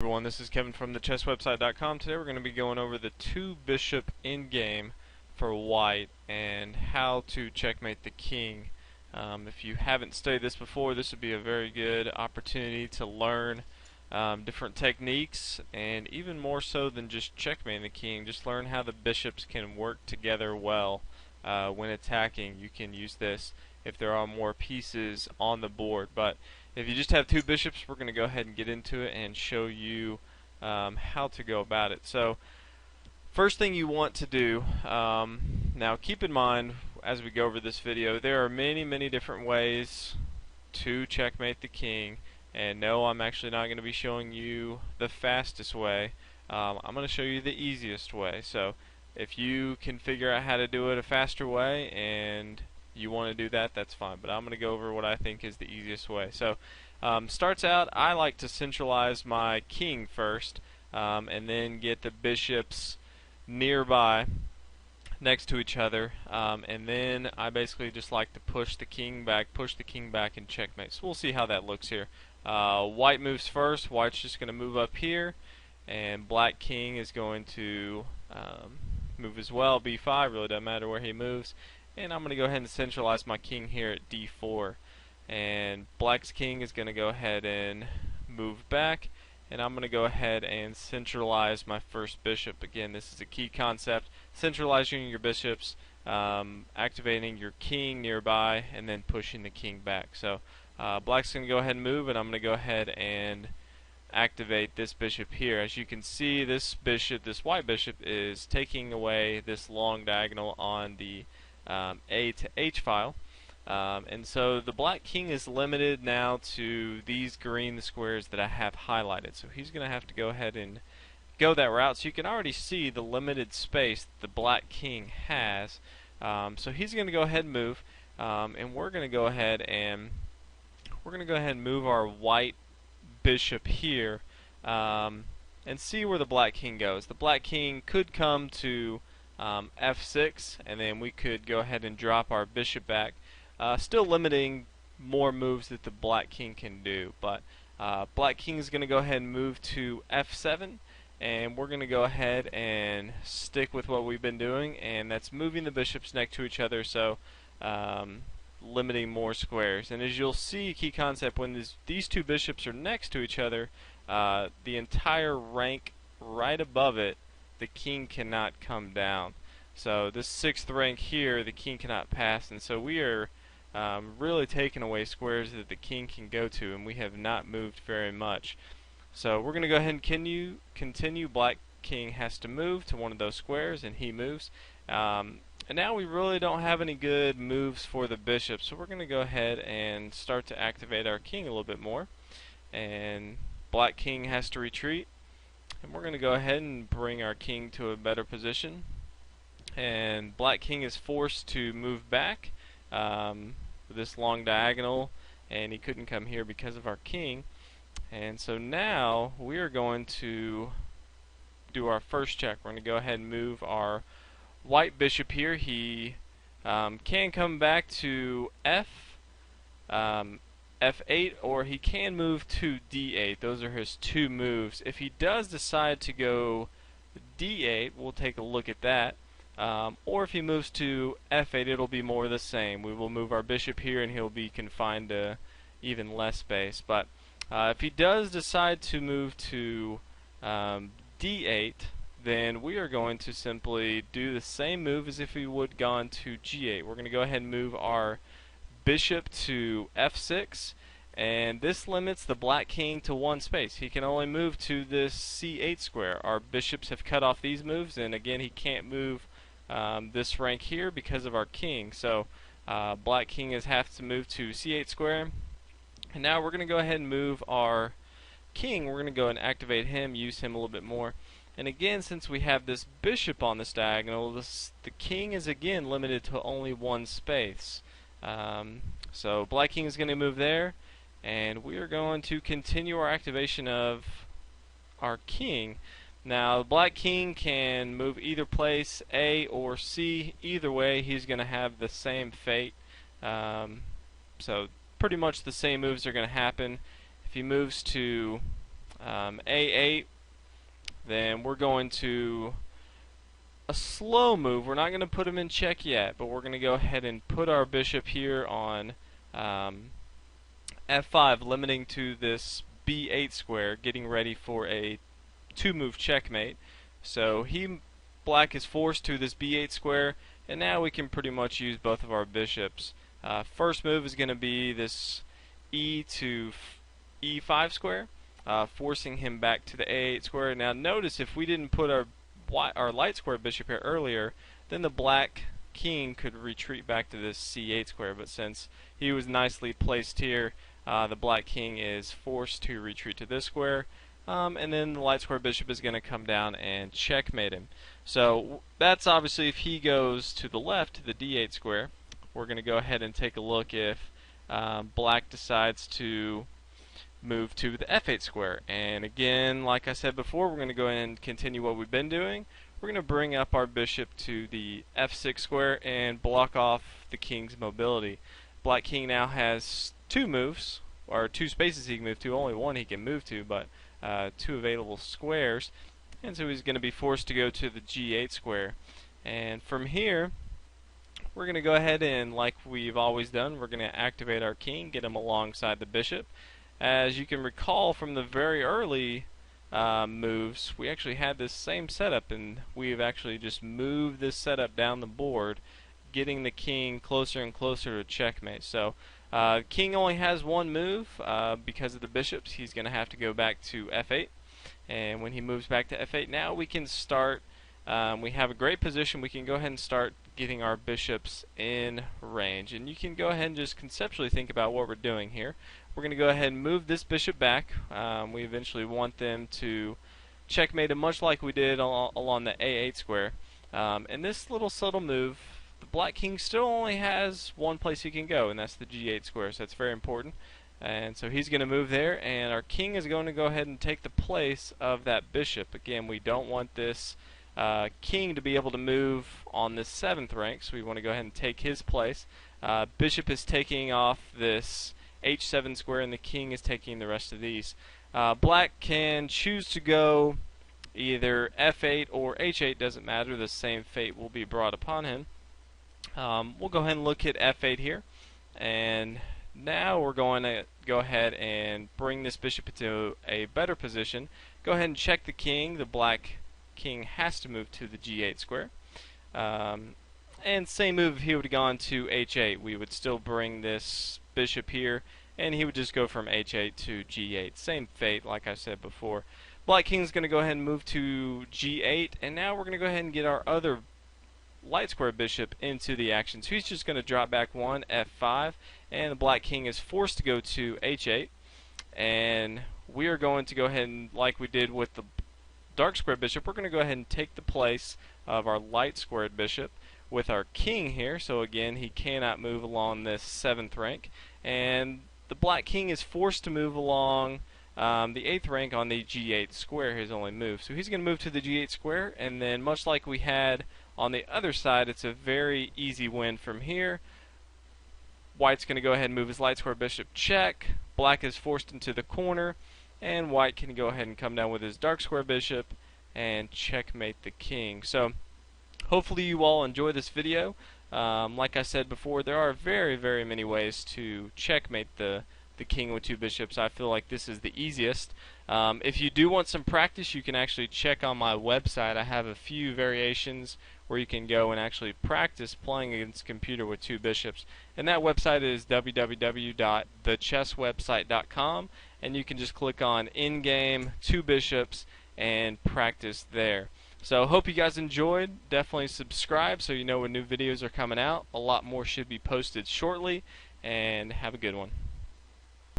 Everyone, this is Kevin from thechesswebsite.com. Today we're going to be going over the two bishop endgame for white and how to checkmate the king. If you haven't studied this before, this would be a very good opportunity to learn different techniques, and even more so than just checkmating the king, just learn how the bishops can work together well when attacking. You can use this if there are more pieces on the board, but if you just have two bishops, we're going to go ahead and get into it and show you how to go about it. So first thing you want to do, now keep in mind as we go over this video, there are many different ways to checkmate the king, and no, I'm actually not going to be showing you the fastest way. I'm going to show you the easiest way. So if you can figure out how to do it a faster way and you want to do that, that's fine, but I'm going to go over what I think is the easiest way. So starts out, I like to centralize my king first, and then get the bishops nearby next to each other, and then I basically just like to push the king back and checkmate. So we'll see how that looks here. White moves first. White's just going to move up here, and black king is going to move as well. b5, really doesn't matter where he moves. And I'm going to go ahead and centralize my king here at d4. And black's king is going to go ahead and move back. And I'm going to go ahead and centralize my first bishop. Again, this is a key concept. Centralizing your bishops, activating your king nearby, and then pushing the king back. So black's going to go ahead and move, and I'm going to go ahead and activate this bishop here. As you can see, this white bishop, is taking away this long diagonal on the A to H file, and so the black king is limited now to these green squares that I have highlighted. So he's going to have to go ahead and go that route. So you can already see the limited space that the black king has. So he's going to go ahead and move, and we're going to go ahead and move our white bishop here, and see where the black king goes. The black king could come to f6, and then we could go ahead and drop our bishop back, still limiting more moves that the black king can do. But black king is going to go ahead and move to f7, and we're going to go ahead and stick with what we've been doing, and that's moving the bishops next to each other, so limiting more squares. And as you'll see, key concept, when these two bishops are next to each other, the entire rank right above it, the king cannot come down. So this sixth rank here, the king cannot pass, and so we are really taking away squares that the king can go to, and we have not moved very much. So we're going to go ahead and continue. Black king has to move to one of those squares, and he moves. And now we really don't have any good moves for the bishop, so we're going to go ahead and start to activate our king a little bit more. And black king has to retreat, and we're going to go ahead and bring our king to a better position. And black king is forced to move back with this long diagonal, and he couldn't come here because of our king. And so now we are going to do our first check. We're going to go ahead and move our white bishop here. He can come back to f8, or he can move to d8. Those are his two moves. If he does decide to go d8, we'll take a look at that. Or if he moves to f8, it'll be more the same. We will move our bishop here, and he'll be confined to even less space. But if he does decide to move to d8, then we are going to simply do the same move as if we would gone to g8. We're going to go ahead and move our bishop to f6, and this limits the black king to one space. He can only move to this c8 square. Our bishops have cut off these moves, and again, he can't move this rank here because of our king. So black king has to move to c8 square. And now we're going to go ahead and move our king. We're going to go and activate him, use him a little bit more. And again, since we have this bishop on this diagonal, the king is again limited to only one space. So black king is going to move there, and we are going to continue our activation of our king. Now, black king can move either place, A or C. Either way, he's going to have the same fate. So pretty much the same moves are going to happen. If he moves to A8. Then we're going to a slow move. We're not going to put him in check yet, but we're going to go ahead and put our bishop here on F5, limiting to this B8 square, getting ready for a two-move checkmate. So black is forced to this B8 square, and now we can pretty much use both of our bishops. First move is going to be this E to E5 square, forcing him back to the A8 square. Now notice if we didn't put our light square bishop here earlier, then the black king could retreat back to this C8 square, but since he was nicely placed here, the black king is forced to retreat to this square, and then the light square bishop is going to come down and checkmate him. So that's obviously if he goes to the left to the D8 square. We're going to go ahead and take a look if black decides to move to the F8 square. And again, like I said before, we're going to go ahead and continue what we've been doing. We're going to bring up our bishop to the F6 square and block off the king's mobility. Black king now has two moves, or two spaces he can move to. Only one he can move to, but two available squares. And so he's going to be forced to go to the G8 square. And from here, we're going to go ahead and, like we've always done, we're going to activate our king, get him alongside the bishop. As you can recall from the very early moves, we actually had this same setup, and we've actually just moved this setup down the board, getting the king closer and closer to checkmate. So king only has one move because of the bishops. He's going to have to go back to F8, and when he moves back to F8, now we can start. We have a great position. We can go ahead and start getting our bishops in range, and you can go ahead and just conceptually think about what we're doing here. We're going to go ahead and move this bishop back. We eventually want them to checkmate him, much like we did along the A8 square. And this little subtle move, the black king still only has one place he can go, and that's the G8 square, so that's very important. And so he's going to move there, and our king is going to go ahead and take the place of that bishop. Again, we don't want this king to be able to move on this 7th rank, so we want to go ahead and take his place. Bishop is taking off this H7 square, and the king is taking the rest of these. Black can choose to go either F8 or H8, doesn't matter, the same fate will be brought upon him. We'll go ahead and look at F8 here, and now we're going to go ahead and bring this bishop into a better position. Go ahead and check the king. The black king has to move to the G8 square. And same move if he would have gone to H8. We would still bring this bishop here, and he would just go from H8 to G8. Same fate, like I said before. Black king's going to go ahead and move to G8, and now we're going to go ahead and get our other light square bishop into the action. So he's just going to drop back one, F5, and the black king is forced to go to H8. And we are going to go ahead and, like we did with the dark square bishop, we're going to go ahead and take the place of our light squared bishop with our king here. So again, he cannot move along this 7th rank, and the black king is forced to move along the 8th rank on the G8 square, his only move. So he's going to move to the G8 square, and then much like we had on the other side, it's a very easy win from here. White's going to go ahead and move his light square bishop check. Black is forced into the corner, and white can go ahead and come down with his dark square bishop and checkmate the king. So hopefully you all enjoy this video. Like I said before, there are very, very many ways to checkmate the king with two bishops. I feel like this is the easiest. If you do want some practice, you can actually check on my website. I have a few variations where you can go and actually practice playing against a computer with two bishops. And that website is www.thechesswebsite.com, and you can just click on in-game, two bishops, and practice there. So hope you guys enjoyed. Definitely subscribe so you know when new videos are coming out. A lot more should be posted shortly, and have a good one.